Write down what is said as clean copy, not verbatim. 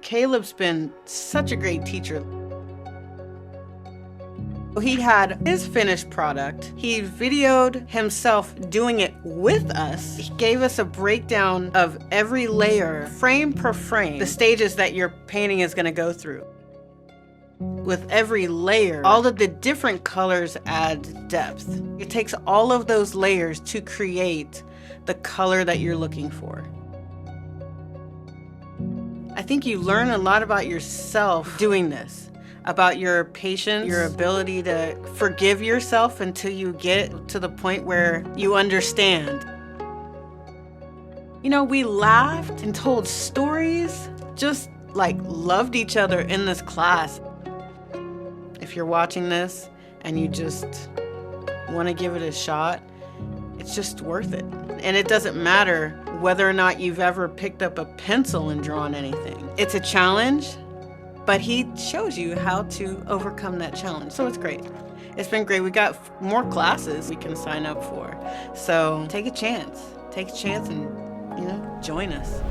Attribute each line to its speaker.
Speaker 1: Caleb's been such a great teacher. He had his finished product. He videoed himself doing it with us. He gave us a breakdown of every layer, frame per frame, the stages that your painting is going to go through. With every layer, all of the different colors add depth. It takes all of those layers to create the color that you're looking for. I think you learn a lot about yourself doing this, about your patience, your ability to forgive yourself until you get to the point where you understand. You know, we laughed and told stories, just like loved each other in this class. If you're watching this and you just want to give it a shot, it's just worth it. And it doesn't matter whether or not you've ever picked up a pencil and drawn anything. It's a challenge, but he shows you how to overcome that challenge. So it's great. It's been great. We got more classes we can sign up for. So take a chance. Take a chance and, join us.